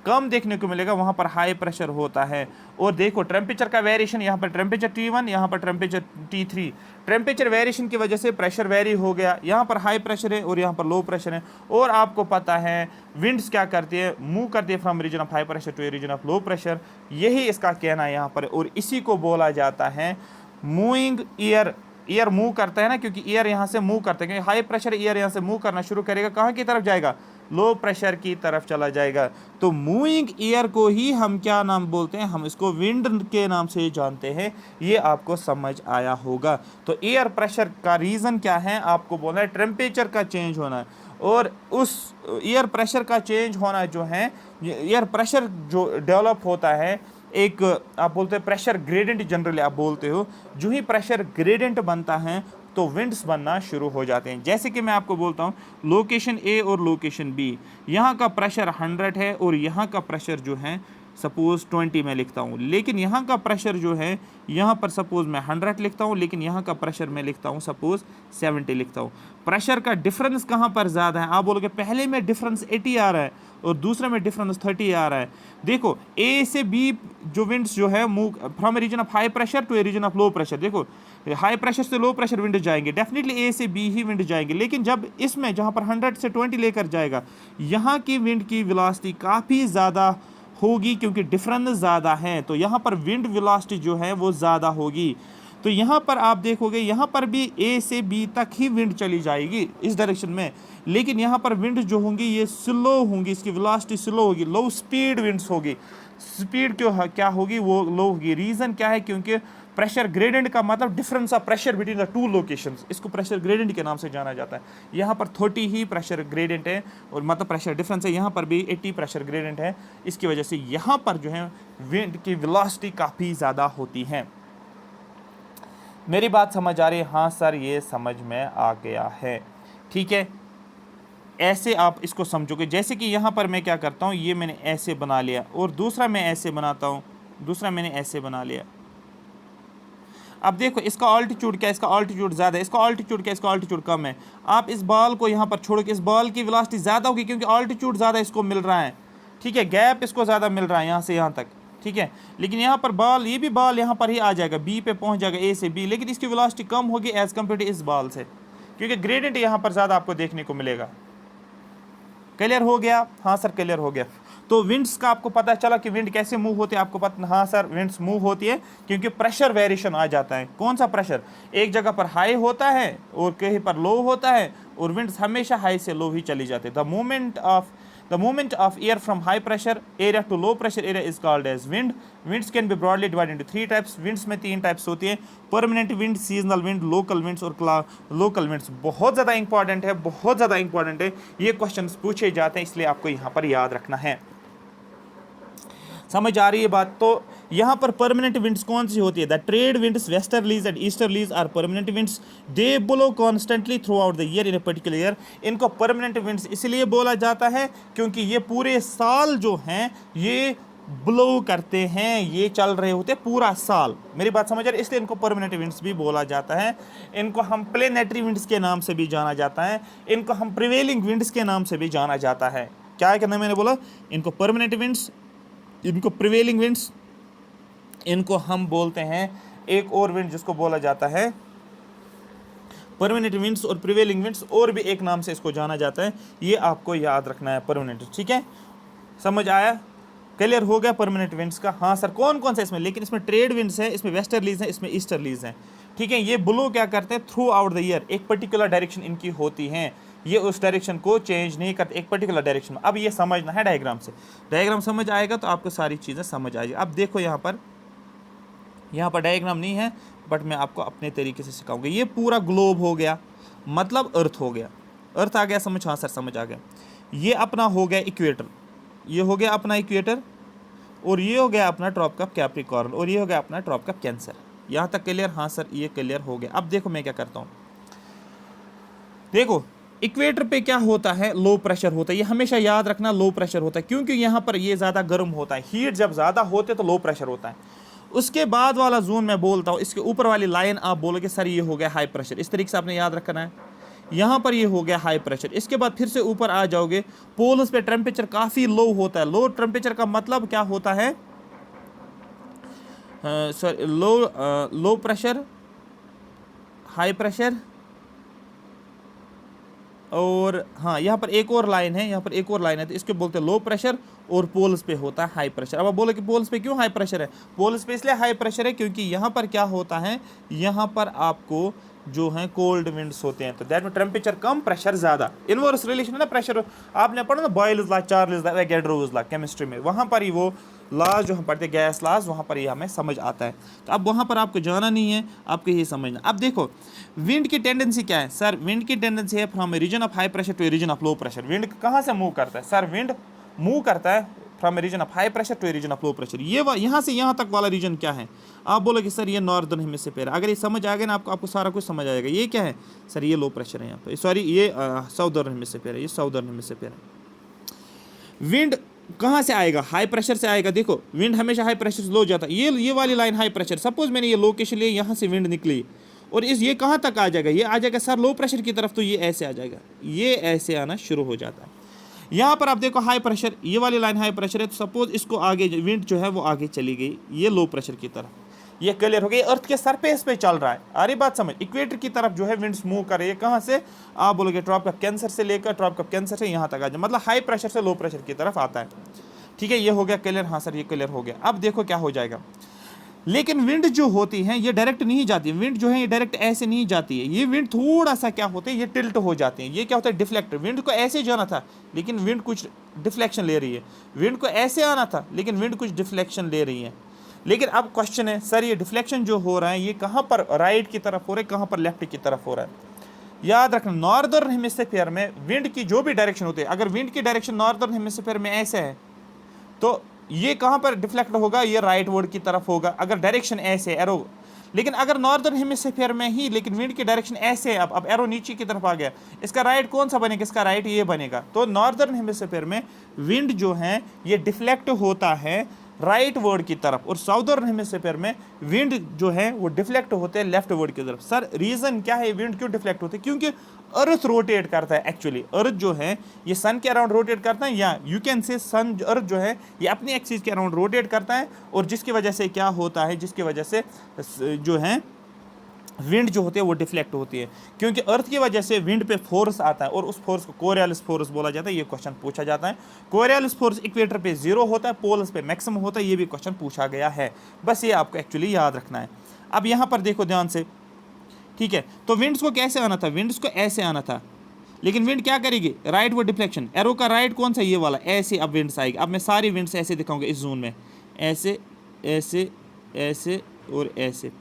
कम देखने को मिलेगा वहाँ पर हाई प्रेशर होता है। और देखो टेम्परेचर का वेरिएशन, यहाँ पर टेम्परेचर T1, यहाँ पर टेम्परेचर T3, टेम्परेचर वेरिएशन की वजह से प्रेशर वेरी हो गया, यहाँ पर हाई प्रेशर है और यहाँ पर लो प्रेशर है। और आपको पता है विंड्स क्या करती है, मूव करती है from region of high pressure to a region of low pressure, यही इसका कहना है यहाँ पर, और इसी को बोला जाता है मूविंग एयर। एयर मूव करता है ना, क्योंकि एयर यहाँ से मूव करता है, क्योंकि हाई प्रेशर एयर यहाँ से मूव करना शुरू करेगा, कहाँ की तरफ जाएगा, लो प्रेशर की तरफ चला जाएगा। तो मूविंग एयर को ही हम क्या नाम बोलते हैं, हम इसको विंड के नाम से जानते हैं। ये आपको समझ आया होगा। तो एयर प्रेशर का रीज़न क्या है, आपको बोलना है टेम्परेचर का चेंज होना, और उस एयर प्रेशर का चेंज होना जो है, एयर प्रेशर जो डेवलप होता है, एक आप बोलते हैं प्रेशर ग्रेडियंट, जनरली आप बोलते हो, जो ही प्रेशर ग्रेडियंट बनता है तो विंड्स बनना शुरू हो जाते हैं। जैसे कि मैं आपको बोलता हूँ लोकेशन ए और लोकेशन बी, यहाँ का प्रेशर 100 है और यहाँ का प्रेशर जो है सपोज 20 मैं लिखता हूँ, लेकिन यहाँ का प्रेशर जो है, यहाँ पर सपोज मैं 100 लिखता हूँ, लेकिन यहाँ का प्रेशर मैं लिखता हूँ सपोज 70 लिखता हूँ। प्रेशर का डिफरेंस कहाँ पर ज़्यादा है, आप बोलोगे पहले में डिफरेंस 80 आ रहा है और दूसरे में डिफरेंस 30 आ रहा है। देखो ए से बी जो विंड्स जो है move from a region of high pressure to a region of low pressure. देखो हाई प्रेशर से लो प्रेशर विंड जाएंगे, डेफिनेटली ए से बी ही विंड जाएंगे, लेकिन जब इसमें जहाँ पर 100 से 20 लेकर जाएगा, यहाँ की विंड की वेलोसिटी काफ़ी ज़्यादा होगी क्योंकि डिफरेंस ज़्यादा है, तो यहाँ पर विंड वेलोसिटी जो है वो ज़्यादा होगी। तो यहाँ पर आप देखोगे यहाँ पर भी ए से बी तक ही विंड चली जाएगी इस डायरेक्शन में, लेकिन यहाँ पर विंड जो होंगी ये स्लो होंगी, इसकी वेलोसिटी स्लो होगी, लो स्पीड विंड्स होगी। स्पीड क्यों क्या होगी, वो लो होगी। रीज़न क्या है, क्योंकि प्रेशर ग्रेडियंट का मतलब difference of pressure between the two locations, इसको प्रेशर ग्रेडियंट के नाम से जाना जाता है। यहाँ पर 30 ही प्रेशर ग्रेडियंट है और मतलब प्रेशर डिफरेंस है, यहाँ पर भी 80 प्रेशर ग्रेडियंट है। इसकी वजह से यहाँ पर जो है विंड की वेलोसिटी काफ़ी ज़्यादा होती है। मेरी बात समझ आ रही है? हाँ सर, ये समझ में आ गया है, ठीक है। ऐसे आप इसको समझोगे, जैसे कि यहाँ पर मैं क्या करता हूँ, ये मैंने ऐसे बना लिया और दूसरा मैं ऐसे बनाता हूँ, दूसरा मैंने ऐसे बना लिया। अब देखो इसका ऑल्टीट्यूड क्या है, इसका ऑल्टीट्यूड ज़्यादा है, इसका ऑल्टीट्यूड क्या है, इसका ऑल्टीट्यूड कम है। आप इस बॉल को यहाँ पर छोड़ो कि इस बॉल की वेलोसिटी ज़्यादा होगी क्योंकि ऑल्टीट्यूड ज़्यादा इसको मिल रहा है, ठीक है, गैप इसको ज़्यादा मिल रहा है यहाँ से यहाँ तक, ठीक है। लेकिन यहाँ पर बॉल, ये भी बॉल यहाँ पर ही आ जाएगा, बी पे पहुँच जाएगा, ए से बी, लेकिन इसकी वेलोसिटी कम होगी एज़ कम्पेयर टू इस बॉल से, क्योंकि ग्रेडियंट यहाँ पर ज़्यादा आपको देखने को मिलेगा। क्लियर हो गया? हाँ सर क्लियर हो गया। तो विंड्स का आपको पता चला कि विंड कैसे मूव होती है, आपको पता? हाँ सर, विंड्स मूव होती है क्योंकि प्रेशर वेरिएशन आ जाता है। कौन सा प्रेशर? एक जगह पर हाई होता है और कहीं पर लो होता है, और विंड्स हमेशा हाई से लो ही चली जाती है। The movement of air from high pressure area to low pressure area is called as wind. Winds can be broadly divided into 3 types. Winds में 3 types होती है, permanent wind, seasonal wind, local winds और local winds। बहुत ज़्यादा important है, बहुत ज़्यादा important है, ये क्वेश्चंस पूछे जाते हैं, इसलिए आपको यहाँ पर याद रखना है। समझ आ रही है बात? तो यहाँ पर परमानेंट विंड्स कौन सी होती है? The trade winds, westerlies and easterlies are permanent winds. They blow constantly throughout the year in a particular year. इनको परमानेंट विंड्स इसलिए बोला जाता है क्योंकि ये पूरे साल जो हैं ये ब्लो करते हैं, ये चल रहे होते हैं पूरा साल। मेरी बात समझ आ रही है? इसलिए इनको परमानेंट विंड्स भी बोला जाता है। इनको हम प्लेनेटरी विंड्स के नाम से भी जाना जाता है, इनको हम प्रिवेलिंग विंड्स के नाम से भी जाना जाता है। क्या कहना मैंने बोला? इनको परमानेंट विंड्स, इनको प्रिवेलिंग विंड्स, इनको हम बोलते हैं एक और विंड जिसको बोला जाता है परमानेंट विंड्स, और प्रिवेलिंग विंड्स और भी एक नाम से इसको जाना जाता है। ये आपको याद रखना है, परमानेंट, ठीक है। समझ आया? क्लियर हो गया परमानेंट विंड्स का? हाँ सर, कौन कौन सा इसमें? लेकिन इसमें ट्रेड विंड्स है, इसमें वेस्टर्लीज है, इसमें ईस्टर्लीज हैं, ठीक है। ये ब्लो क्या करते हैं? थ्रू आउट द ईयर, एक पर्टिकुलर डायरेक्शन इनकी होती हैं, ये उस डायरेक्शन को चेंज नहीं करते, एक पर्टिकुलर डायरेक्शन में। अब ये समझना है डायग्राम से, डायग्राम समझ आएगा तो आपको सारी चीज़ें समझ आएगी। अब देखो यहाँ पर डायग्राम नहीं है, बट मैं आपको अपने तरीके से सिखाऊंगा। ये पूरा ग्लोब हो गया, मतलब अर्थ हो गया, अर्थ आ गया समझ? हाँ सर समझ आ गया। ये अपना हो गया इक्वेटर, ये हो गया अपना इक्वेटर, और ये हो गया अपना ट्रॉप कप कैप्रिकॉर्न, और ये हो गया अपना ट्रॉप कप कैंसर। यहाँ तक क्लियर? हाँ सर ये क्लियर हो गया। अब देखो मैं क्या करता हूँ, देखो इक्वेटर पे क्या होता है? लो प्रेशर होता है, ये हमेशा याद रखना, लो प्रेशर होता है, क्योंकि यहाँ पर ये ज़्यादा गर्म होता है, हीट जब ज़्यादा होते तो लो प्रेशर होता है। उसके बाद वाला जोन मैं बोलता हूँ, इसके ऊपर वाली लाइन आप बोलोगे सर ये हो गया हाई प्रेशर, इस तरीके से आपने याद रखना है। यहाँ पर ये हो गया हाई प्रेशर, इसके बाद फिर से ऊपर आ जाओगे, पोल्स पे टेम्परेचर काफ़ी लो होता है। लो टेम्परेचर का मतलब क्या होता है? Sorry, low pressure, high pressure, और हाँ यहाँ पर एक और लाइन है, यहाँ पर एक और लाइन है, तो इसको बोलते हैं लो प्रेशर, और पोल्स पे होता है हाई प्रेशर। अब आप बोले कि पोल्स पे क्यों हाई प्रेशर है? पोल्स पे इसलिए हाई प्रेशर है क्योंकि यहाँ पर क्या होता है, यहाँ पर आपको जो हैं कोल्ड विंड्स होते हैं। तो दैट में टेम्परेचर कम, प्रेशर ज़्यादा, इनवर्स रिलेशन है ना प्रेशर। आपने पढ़ा ना Boyle's law, Charles law, Avogadro's law chemistry में, वहाँ पर ही वो लॉज जो हम पढ़ते हैं गैस लॉज, वहाँ पर ही हमें समझ आता है। तो अब वहाँ पर आपको जाना नहीं है, आपको ये समझना। अब देखो विंड की टेंडेंसी क्या है सर, विंड की टेंडेंसी है from a region of high pressure to a region of low pressure. Wind कहाँ से मूव करता है सर, विंड मूव करता है from a region of high pressure to a region of low pressure. ये यहाँ से यहाँ तक वाला रीजन क्या है, आप बोलोगे सर ये नॉर्दर्न हेमिस्फीयर है। अगर ये समझ आ गया ना आपको सारा कुछ समझ आ जाएगा। ये क्या है सर, ये लो प्रेशर है यहाँ पे, सॉरी ये साउदर्न हेमिस्फीयर है, ये साउदर्न हेमिस्फीयर है। विंड कहाँ से आएगा, हाई प्रेशर से आएगा। देखो विंड हमेशा हाई प्रेशर से लो जाता है। ये वाली लाइन हाई प्रेशर, सपोज मैंने ये लोकेशन लिया, यहाँ से विंड निकली और ये कहाँ तक आ जाएगा, ये आ जाएगा सर लो प्रेशर की तरफ। तो ये ऐसे आ जाएगा, ये ऐसे आना शुरू हो जाता है। यहाँ पर आप देखो हाई प्रेशर, ये वाली लाइन हाई प्रेशर है, तो सपोज इसको आगे विंड जो है वो आगे चली गई ये लो प्रेशर की तरफ। ये क्लियर हो गई, अर्थ के सरफेस पे चल रहा है। अरे बात समझ, इक्वेटर की तरफ जो है विंड्स मूव कर रही है। कहाँ से, आप बोलोगे ट्रॉपिक ऑफ कैंसर से लेकर ट्रॉपिक ऑफ कैंसर से यहाँ तक आ जाए, मतलब हाई प्रेशर से लो प्रेशर की तरफ आता है। ठीक है, ये हो गया क्लियर। हाँ सर ये क्लियर हो गया। अब देखो क्या हो जाएगा, लेकिन विंड जो होती है ये डायरेक्ट नहीं जाती। विंड जो है ये डायरेक्ट ऐसे नहीं जाती है, ये विंड थोड़ा सा क्या होते हैं, ये टिल्ट हो जाते हैं। ये क्या होता है, डिफ्लेक्ट। विंड को ऐसे जाना था लेकिन विंड कुछ डिफ्लेक्शन ले रही है। विंड को ऐसे आना था लेकिन विंड कुछ डिफ्लेक्शन ले रही है। लेकिन अब क्वेश्चन है सर ये डिफ्लेक्शन जो हो रहा है ये कहाँ पर राइट की तरफ हो रहा है, कहाँ पर लेफ्ट की तरफ हो रहा है। याद रखना नॉर्दर्न हेमिस्फीयर में विंड की जो भी डायरेक्शन होती है, अगर विंड की डायरेक्शन नॉर्दर्न हेमिस्फीयर में ऐसे है तो ये कहाँ पर डिफ्लेक्ट होगा, ये राइट वर्ड की तरफ होगा अगर डायरेक्शन ऐसे एरो। लेकिन अगर नॉर्दर्न हेमिस्फीयर में ही लेकिन विंड की डायरेक्शन ऐसे है, अब एरो नीचे की तरफ आ गया, इसका राइट कौन सा बनेगा, इसका राइट ये बनेगा। तो नॉर्दर्न हेमिस्फीयर में विंड जो है ये डिफ्लेक्ट होता है राइट वर्ड की तरफ, और साउदर्न हेमिस्फीयर में विंड जो है वो डिफ्लेक्ट होते हैं लेफ्ट वर्ड की तरफ। सर रीजन क्या है, विंड क्यों डिफ्लेक्ट होते हैं, क्योंकि अर्थ रोटेट करता है। एक्चुअली अर्थ जो है ये सन के अराउंड रोटेट करता है, या यू कैन से सन अर्थ जो है ये अपनी एक्सिस के अराउंड रोटेट करता है, और जिसकी वजह से क्या होता है, जिसकी वजह से जो है विंड जो होती है वो डिफ्लेक्ट होती है, क्योंकि अर्थ की वजह से विंड पे फोर्स आता है और उस फोर्स को कोरियोलिस फोर्स बोला जाता है। ये क्वेश्चन पूछा जाता है। कोरियोलिस फोर्स इक्वेटर पे 0 होता है, पोल्स पे मैक्सिमम होता है। ये भी क्वेश्चन पूछा गया है, बस ये आपको एक्चुअली याद रखना है। अब यहाँ पर देखो ध्यान से, ठीक है। तो विंड्स को कैसे आना था, विंड्स को ऐसे आना था, लेकिन विंड क्या करेगी, राइट वर्ड डिफ्लेक्शन। एरो का राइट कौन सा, ये वाला, ऐसे अब विंड्स आएगी। अब मैं सारी विंड्स ऐसे दिखाऊंगा इस जोन में, ऐसे ऐसे ऐसे और ऐसे।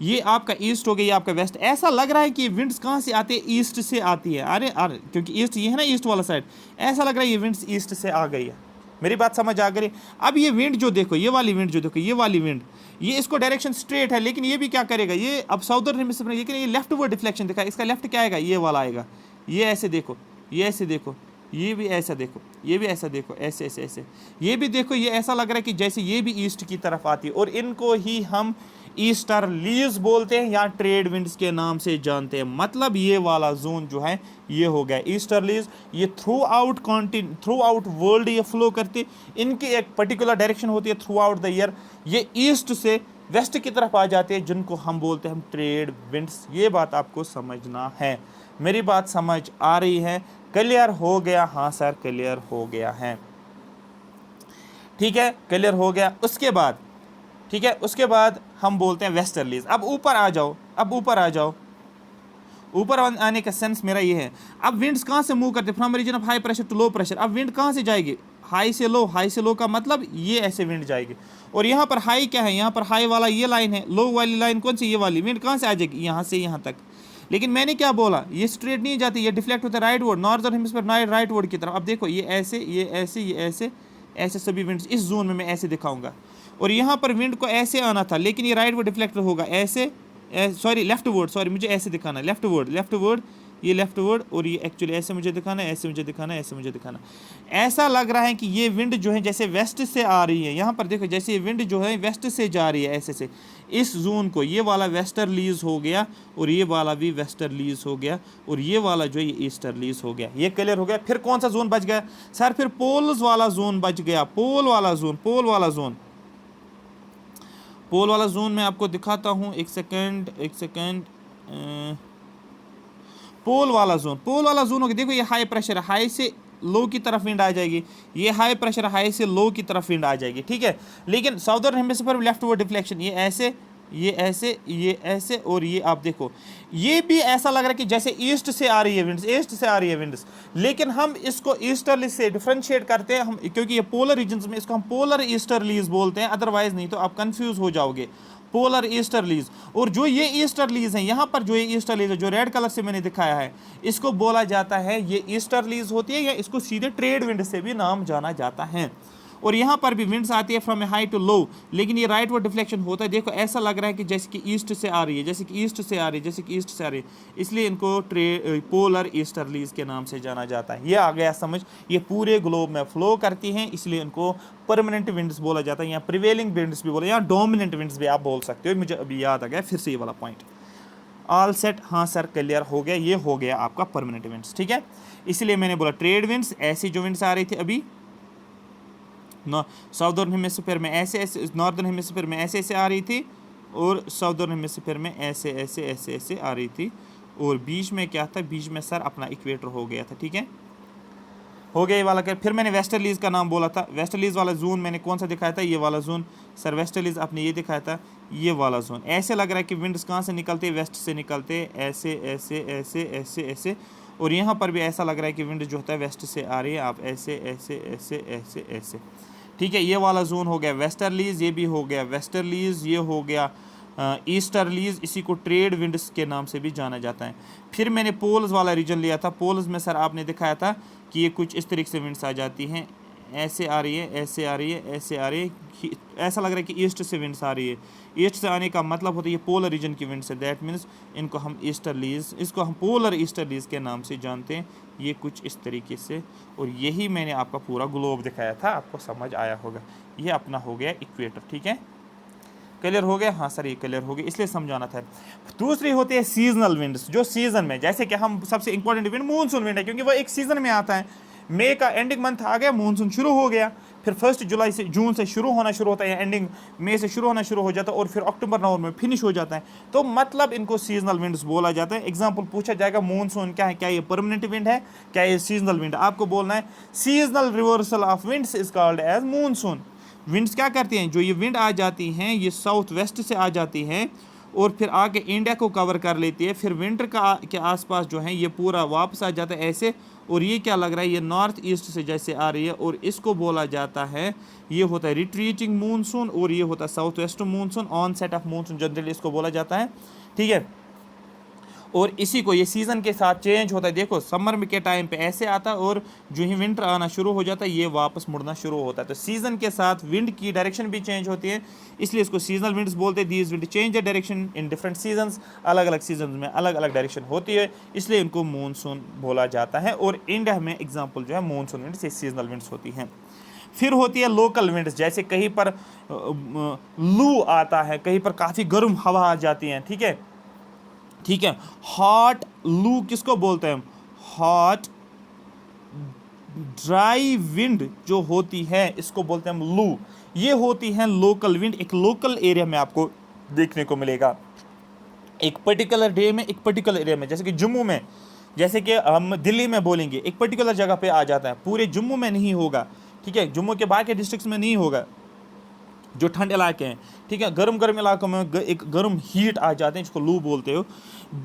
ये आपका ईस्ट हो गया, ये आपका वेस्ट। ऐसा लग रहा है कि विंड्स कहाँ से आती है, ईस्ट से आती है। अरे क्योंकि ईस्ट ये है ना, ईस्ट वाला साइड, ऐसा लग रहा है ये विंड्स ईस्ट से आ गई है। मेरी बात समझ आ गई। अब ये विंड जो देखो, ये वाली विंड जो देखो, ये वाली विंड, ये इसको डायरेक्शन स्ट्रेट है, लेकिन ये भी क्या करेगा, ये अब साउदर्न हेमिस्फीयर, लेकिन ये लेफ्ट वर्ड डिफ्लेक्शन दिखा। इसका लेफ्ट क्या आएगा, ये वाला आएगा। ये ऐसे देखो, ये ऐसे देखो, ये भी ऐसा देखो, ये भी ऐसा देखो, ऐसे ऐसे ऐसे। ये भी देखो, ये ऐसा लग रहा है कि जैसे ये भी ईस्ट की तरफ आती है, और इनको ही हम ईस्टर्लीज बोलते हैं या ट्रेड विंड्स के नाम से जानते हैं। मतलब ये वाला जोन जो है ये हो गया ईस्टर्लीज। ये थ्रू आउट वर्ल्ड ये फ्लो करते, इनकी एक पर्टिकुलर डायरेक्शन होती है थ्रू आउट द ईयर। ये ईस्ट से वेस्ट की तरफ आ जाते हैं, जिनको हम बोलते हैं हम ट्रेड विंड्स। ये बात आपको समझना है। मेरी बात समझ आ रही है, क्लियर हो गया? हाँ सर क्लियर हो गया है, ठीक है क्लियर हो गया। उसके बाद ठीक है, उसके बाद हम बोलते हैं वेस्टर्लीज। अब ऊपर आ जाओ, अब ऊपर आ जाओ। ऊपर आने का सेंस मेरा ये है, अब विंड्स कहाँ से मूव करते हैं, from region of high pressure to low pressure. अब विंड कहाँ से जाएगी, हाई से लो। हाई से लो का मतलब ये ऐसे विंड जाएगी, और यहाँ पर हाई क्या है, यहाँ पर हाई वाला ये लाइन है, लो वाली लाइन कौन सी, ये वाली। विंड कहाँ से आ जाएगी, यहाँ से यहाँ तक। लेकिन मैंने क्या बोला, ये स्ट्रेट नहीं जाती, ये डिफ्लेक्ट होता है right word, northern hemisphere right word की तरफ। अब देखो ये ऐसे, ये ऐसे, ये ऐसे, ऐसे सभी विंड्स इस जोन में मैं ऐसे दिखाऊंगा। और यहाँ पर विंड को ऐसे आना था, लेकिन ये राइट वर्ड डिफ्लेक्ट होगा ऐसे, सॉरी लेफ्ट वर्ड, सॉरी मुझे ऐसे दिखाना है, लेफ्ट वर्ड, लेफ्ट वर्ड, ये लेफ्ट वर्ड, और ये एक्चुअली ऐसे मुझे दिखाना है, ऐसे मुझे दिखाना है, ऐसे मुझे दिखाना। ऐसा लग रहा है कि ये विंड जो है जैसे वेस्ट से आ रही है। यहाँ पर देखो जैसे ये विंड जो है वेस्ट से जा रही है ऐसे से, इस जोन को ये वाला वेस्टर्लीज हो गया, और ये वाला भी वेस्टर्लीज हो गया, और ये वाला जो है ये ईस्टर्लीज हो गया। ये क्लियर हो गया। फिर कौन सा जोन बच गया सर, फिर पोल्स वाला जोन बच गया। पोल वाला जोन, पोल वाला जोन, पोल वाला जोन मैं आपको दिखाता हूँ, एक सेकेंड, एक सेकेंड। पोल वाला जोन, पोल वाला जोन होगा, देखो ये हाई प्रेशर है, हाई से लो की तरफ विंड आ जाएगी। ये हाई प्रेशर हाई से लो की तरफ विंड आ जाएगी, ठीक है। लेकिन साउदर्न हेमिस्फीयर में लेफ्ट वर्ड डिफ्लेक्शन, ये ऐसे ये ऐसे और ये आप देखो, ये भी ऐसा लग रहा है कि जैसे ईस्ट से आ रही है विंड्स, ईस्ट से आ रही है विंड्स, लेकिन हम इसको ईस्टर्ली से डिफरेंशिएट करते हैं हम, क्योंकि ये पोलर रीजन्स में इसको हम पोलर ईस्टर्लीज बोलते हैं, अदरवाइज नहीं तो आप कंफ्यूज हो जाओगे। पोलर ईस्टर्लीज, और जो ये ईस्टर्लीज हैं यहाँ पर, जो ये ईस्टर्लीज है जो रेड कलर से मैंने दिखाया है, इसको बोला जाता है ये ईस्टर्लीज होती है, या इसको सीधे ट्रेड विंड से भी नाम जाना जाता है। और यहाँ पर भी विंड्स आती है from A high to low, लेकिन ये राइट वर्ड डिफ्लेक्शन होता है। देखो ऐसा लग रहा है कि जैसे कि ईस्ट से आ रही है, जैसे कि ईस्ट से आ रही है, जैसे कि ईस्ट से आ रही है, इसलिए इनको पोलर ईस्टर्लीज के नाम से जाना जाता है। ये आ गया समझ, ये पूरे ग्लोब में फ्लो करती हैं, इसलिए इनको परमानेंट विंड्स बोला जाता है, या प्रिवेलिंग विंड्स भी बोला, या डोमिनेंट विंड्स भी आप बोल सकते हो। मुझे अभी याद आ गया फिर से ये वाला पॉइंट। ऑल सेट, हाँ सर क्लियर हो गया, ये हो गया आपका परमानेंट विंड्स, ठीक है। इसलिए मैंने बोला ट्रेड विंड्स, ऐसी जो विंड्स आ रही थी अभी साउदर्न हेमिस्फीयर में ऐसे ऐसे, नॉर्दर्न हेमिस्फीयर में ऐसे ऐसे आ रही थी, और साउदर्न हेमिस्फीयर में ऐसे ऐसे ऐसे ऐसे आ रही थी, और बीच में क्या था, बीच में सर अपना इक्वेटर हो गया था, ठीक है, हो गया ये वाला। कर फिर मैंने वेस्टर्लीज का नाम बोला था, वेस्टर्लीज वाला जोन मैंने कौन सा दिखाया था, ये वाला जोन सर, वेस्टर्लीज आपने ये दिखाया था, ये वाला जोन। ऐसे लग रहा है कि विंड्स कहाँ से निकलते हैं, वेस्ट से निकलते हैं, ऐसे ऐसे ऐसे ऐसे ऐसे, और यहाँ पर भी ऐसा लग रहा है कि विंड जो होता है वेस्ट से आ रही है, आप ऐसे ऐसे ऐसे ऐसे ऐसे, ठीक है। ये वाला जोन हो गया वेस्टर्लीज, ये भी हो गया वेस्टर्लीज, ये हो गया ईस्टर्लीज, इसी को ट्रेड विंड्स के नाम से भी जाना जाता है। फिर मैंने पोल्स वाला रीजन लिया था, पोल्स में सर आपने दिखाया था कि ये कुछ इस तरीके से विंड्स आ जाती हैं, ऐसे आ रही है, ऐसे आ रही है, ऐसे आ रही है, ऐसा लग रहा है कि ईस्ट से विंड्स आ रही है। ईस्ट से आने का मतलब होता है ये पोलर रीजन की विंड्स है, दैट मीन्स इनको हम ईस्टर्लीज, इसको हम पोलर ईस्टर्लीज के नाम से जानते हैं। ये कुछ इस तरीके से, और यही मैंने आपका पूरा ग्लोब दिखाया था, आपको समझ आया होगा। ये अपना हो गया इक्वेटर, ठीक है, क्लियर हो गया, हाँ सर ये क्लियर हो गया, इसलिए समझाना था। दूसरी होती है सीजनल विंड्स, जो सीजन में, जैसे कि हम सबसे इंपॉर्टेंट विंड मानसून विंड है, क्योंकि वो एक सीजन में आता है। मई का एंडिंग मंथ आ गया, मानसून शुरू हो गया, फिर 1 जुलाई से, जून से शुरू होना शुरू होता है, एंडिंग मई से शुरू होना शुरू हो जाता है, और फिर अक्टूबर नवंबर में फिनिश हो जाता है। तो मतलब इनको सीजनल विंड्स बोला जाता है। एग्जांपल पूछा जाएगा मानसून क्या है, क्या ये परमानेंट विंड है, क्या ये सीजनल विंड, आपको बोलना है seasonal reversal of winds is called as monsoon. Winds क्या करती हैं, जो ये विंड आ जाती हैं, ये साउथ वेस्ट से आ जाती हैं, और फिर आके इंडिया को कवर कर लेती है, फिर विंटर का के आसपास जो है ये पूरा वापस आ जाता है ऐसे, और ये क्या लग रहा है, ये नॉर्थ ईस्ट से जैसे आ रही है, और इसको बोला जाता है, ये होता है रिट्रीटिंग मानसून, और ये होता है south west monsoon, on set of monsoon generally इसको बोला जाता है, ठीक है। और इसी को ये सीज़न के साथ चेंज होता है। देखो समर में के टाइम पे ऐसे आता है, और जो ही विंटर आना शुरू हो जाता है ये वापस मुड़ना शुरू होता है। तो सीज़न के साथ विंड की डायरेक्शन भी चेंज होती है, इसलिए इसको सीजनल विंड्स बोलते हैं। These wind change the direction in different seasons, अलग अलग सीजन में अलग अलग डायरेक्शन होती है, इसलिए इनको मानसून बोला जाता है। और इंडिया में एग्जाम्पल जो है मानसून विंड्स, ये सीजनल विंड्स होती हैं। फिर होती है लोकल विंड्स, जैसे कहीं पर लू आता है, कहीं पर काफ़ी गर्म हवा आ जाती है, ठीक है, ठीक है। हॉट लू किसको बोलते हैं, हॉट ड्राई विंड जो होती है इसको बोलते हैं हम लू। ये होती है लोकल विंड, एक लोकल एरिया में आपको देखने को मिलेगा, एक पर्टिकुलर डे में, एक पर्टिकुलर एरिया में। जैसे कि जम्मू में, जैसे कि हम दिल्ली में बोलेंगे, एक पर्टिकुलर जगह पे आ जाता है, पूरे जम्मू में नहीं होगा, ठीक है, जम्मू के बाकी डिस्ट्रिक्ट्स में नहीं होगा, जो ठंड इलाके हैं, ठीक है। गर्म गर्म इलाकों में एक गर्म हीट आ जाते हैं, जिसको लू बोलते हो।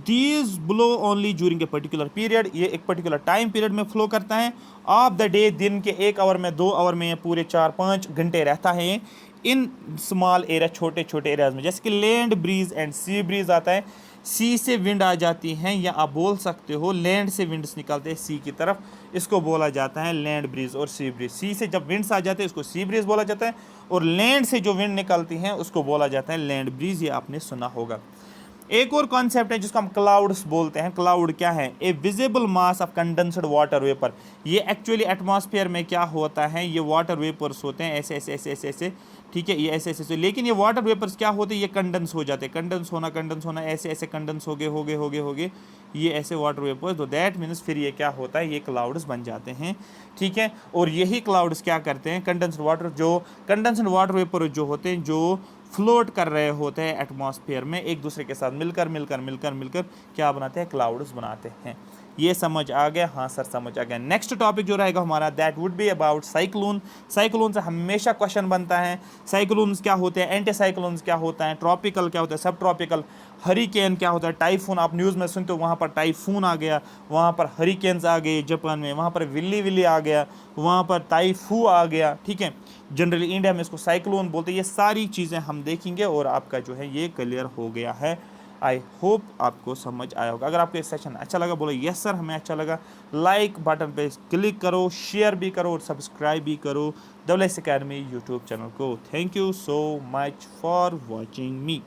These blow only during a particular period, ये एक पर्टिकुलर टाइम पीरियड में फ्लो करता है। ऑफ द डे, दिन के 1 आवर में, 2 आवर में, पूरे 4-5 घंटे रहता है इन स्मॉल एरिया, छोटे छोटे एरियाज में। जैसे कि land breeze and sea breeze आता है, सी से विंड आ जाती हैं, या आप बोल सकते हो लैंड से विंड्स निकलते हैं सी की तरफ, इसको बोला जाता है लैंड ब्रीज और सी ब्रीज। सी से जब विंड्स आ जाते हैं उसको सी ब्रीज बोला जाता है, और लैंड से जो विंड निकलती हैं उसको बोला जाता है लैंड ब्रीज, ये आपने सुना होगा। एक और कॉन्सेप्ट है जिसको हम क्लाउड्स बोलते हैं। क्लाउड क्या है, a visible mass of condensed water vapour. ये एक्चुअली एटमॉस्फेयर में क्या होता है, ये वाटर वेपर्स होते हैं, ऐसे ऐसे ऐसे ऐसे ऐसे, ठीक है, ये ऐसे ऐसे ऐसे। लेकिन ये वाटर वेपर्स क्या होते हैं, ये कंडेंस हो जाते हैं, कंडेंस होना, ऐसे ऐसे कंडेंस हो गए ये ऐसे वाटर वेपर्स। तो दैट मीन्स फिर ये क्या होता है, ये क्लाउड्स बन जाते हैं, ठीक है। और यही क्लाउड्स क्या करते हैं, कंडेंस्ड वाटर वेपर जो होते हैं, जो फ्लोट कर रहे होते हैं एटमॉस्फेयर में, एक दूसरे के साथ मिलकर क्या बनाते हैं, क्लाउड्स बनाते हैं। ये समझ आ गया? हाँ सर समझ आ गया। नेक्स्ट टॉपिक जो रहेगा हमारा that would be about cyclone. Cyclone से हमेशा क्वेश्चन बनता है, साइक्लोन्स क्या होते हैं, एंटी साइक्लोन्स क्या होता है, ट्रॉपिकल क्या होता है, सब ट्रॉपिकल, हरिकेन क्या होता है, टाइफून आप न्यूज़ में सुनते हो, वहाँ पर टाइफून आ गया, वहाँ पर हरिकेन्स आ गए जापान में, वहाँ पर विल्ली विल्ली आ गया, वहाँ पर टाइफू आ गया, ठीक है। जनरली इंडिया में इसको साइक्लोन बोलते हैं। ये सारी चीज़ें हम देखेंगे और आपका जो है ये क्लियर हो गया है। आई होप आपको समझ आया होगा। अगर आपको ये सेशन अच्छा लगा बोलो यस सर हमें अच्छा लगा, लाइक बटन पे क्लिक करो, शेयर भी करो और सब्सक्राइब भी करो double S academy YouTube channel को। Thank you so much for watching me.